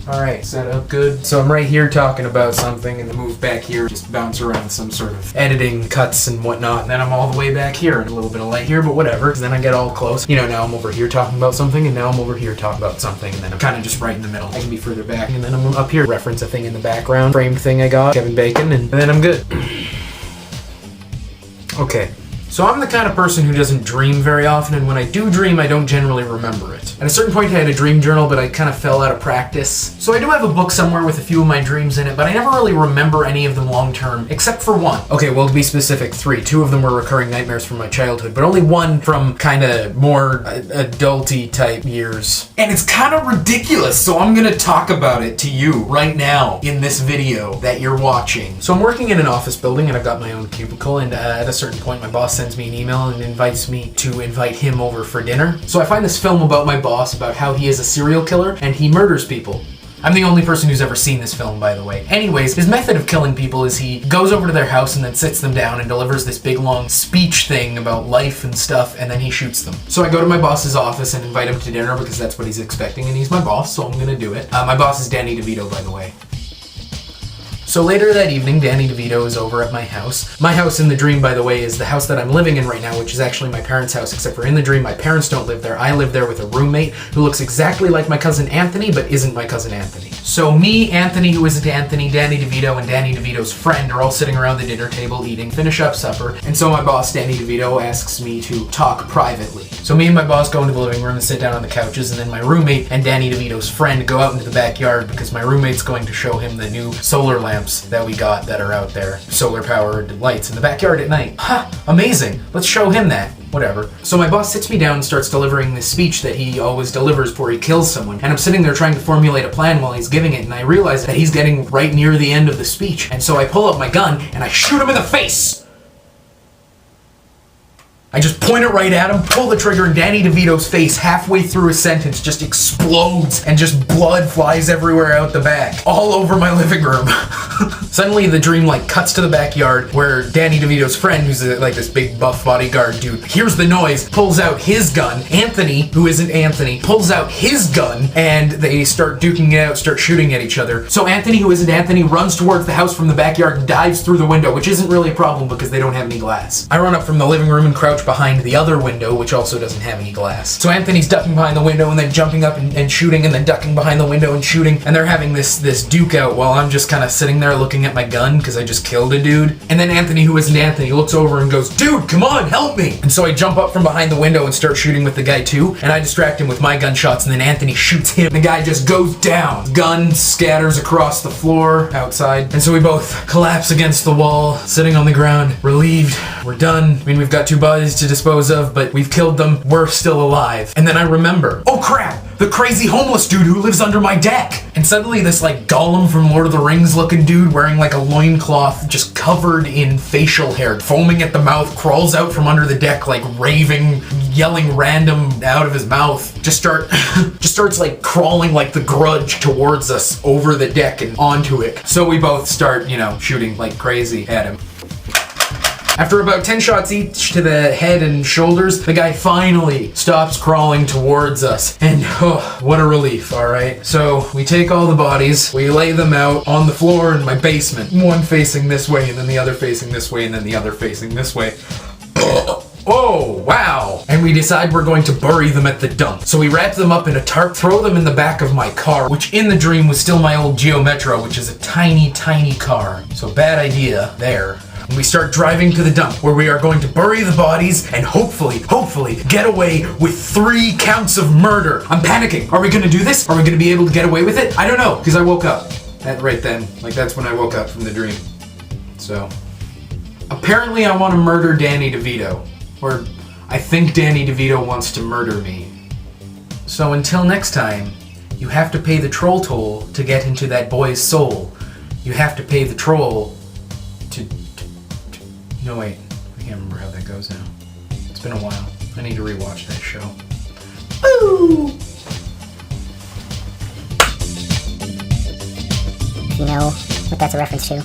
Alright, set up good. So I'm right here talking about something and then move back here, just bounce around some sort of editing cuts and whatnot. And then I'm all the way back here and a little bit of light here, but whatever. Then I get all close. You know, now I'm over here talking about something and now I'm over here talking about something and then I'm kind of just right in the middle. I can be further back and then I'm up here, reference a thing in the background, framed thing I got, Kevin Bacon, and then I'm good. Okay. So I'm the kind of person who doesn't dream very often, and when I do dream, I don't generally remember it. At a certain point, I had a dream journal, but I kind of fell out of practice. So I do have a book somewhere with a few of my dreams in it, but I never really remember any of them long term, except for one. Okay, well, to be specific, 3. 2 of them were recurring nightmares from my childhood, but only one from kind of more adulty type years. And it's kind of ridiculous, so I'm gonna talk about it to you right now in this video that you're watching. So I'm working in an office building, and I've got my own cubicle, and at a certain point, my boss sends me an email and invites me to invite him over for dinner. So I find this film about my boss about how he is a serial killer and he murders people. I'm the only person who's ever seen this film, by the way. Anyways, his method of killing people is he goes over to their house and then sits them down and delivers this big long speech thing about life and stuff, and then he shoots them. So I go to my boss's office and invite him to dinner because that's what he's expecting, and he's my boss, so I'm gonna do it. My boss is Danny DeVito, by the way. So later that evening, Danny DeVito is over at my house. My house in the dream, by the way, is the house that I'm living in right now, which is actually my parents' house, except for in the dream, my parents don't live there. I live there with a roommate who looks exactly like my cousin Anthony, but isn't my cousin Anthony. So me, Anthony, who isn't Anthony, Danny DeVito, and Danny DeVito's friend are all sitting around the dinner table eating, finish up supper, and so my boss, Danny DeVito, asks me to talk privately. So me and my boss go into the living room and sit down on the couches, and then my roommate and Danny DeVito's friend go out into the backyard because my roommate's going to show him the new solar lamps that we got that are out there. Solar powered lights in the backyard at night. Ha! Amazing! Let's show him that. Whatever. So my boss sits me down and starts delivering this speech that he always delivers before he kills someone. And I'm sitting there trying to formulate a plan while he's giving it, and I realize that he's getting right near the end of the speech. And so I pull up my gun and I shoot him in the face! I just point it right at him, pull the trigger, and Danny DeVito's face halfway through a sentence just explodes and just blood flies everywhere out the back, all over my living room. Suddenly the dream cuts to the backyard where Danny DeVito's friend, who's like this big buff bodyguard dude, hears the noise, pulls out his gun. Anthony, who isn't Anthony, pulls out his gun and they start duking it out, start shooting at each other. So Anthony, who isn't Anthony, runs towards the house from the backyard and dives through the window, which isn't really a problem because they don't have any glass. I run up from the living room and crouch behind the other window, which also doesn't have any glass. So Anthony's ducking behind the window and then jumping up and shooting and then ducking behind the window and shooting, and they're having this duke out while I'm just kind of sitting there looking at my gun because I just killed a dude. And then Anthony, who isn't Anthony, looks over and goes, "Dude, come on, help me!" And so I jump up from behind the window and start shooting with the guy too, and I distract him with my gunshots, and then Anthony shoots him. The guy just goes down. Gun scatters across the floor outside, and so we both collapse against the wall, sitting on the ground, relieved. We're done. I mean, we've got 2 bodies to dispose of, but we've killed them. We're still alive. And then I remember, oh crap, the crazy homeless dude who lives under my deck. And suddenly this Gollum from Lord of the Rings looking dude wearing a loincloth just covered in facial hair, foaming at the mouth, crawls out from under the deck raving, yelling random out of his mouth. Just starts crawling like the Grudge towards us over the deck and onto it. So we both start, shooting like crazy at him. After about 10 shots each to the head and shoulders, the guy finally stops crawling towards us. And what a relief, alright? So we take all the bodies, we lay them out on the floor in my basement. One facing this way, and then the other facing this way, and then the other facing this way. Oh, wow! And we decide we're going to bury them at the dump. So we wrap them up in a tarp, throw them in the back of my car, which in the dream was still my old Geo Metro, which is a tiny, tiny car. So bad idea there. And we start driving to the dump where we are going to bury the bodies and hopefully get away with 3 counts of murder. I'm panicking. Are we gonna do this? Are we gonna be able to get away with it? I don't know, because I woke up. Right then. That's when I woke up from the dream. So, apparently I want to murder Danny DeVito. Or, I think Danny DeVito wants to murder me. So until next time, you have to pay the troll toll to get into that boy's soul. You have to pay the troll to... No, wait. I can't remember how that goes now. It's been a while. I need to rewatch that show. Boo! You know what that's a reference to?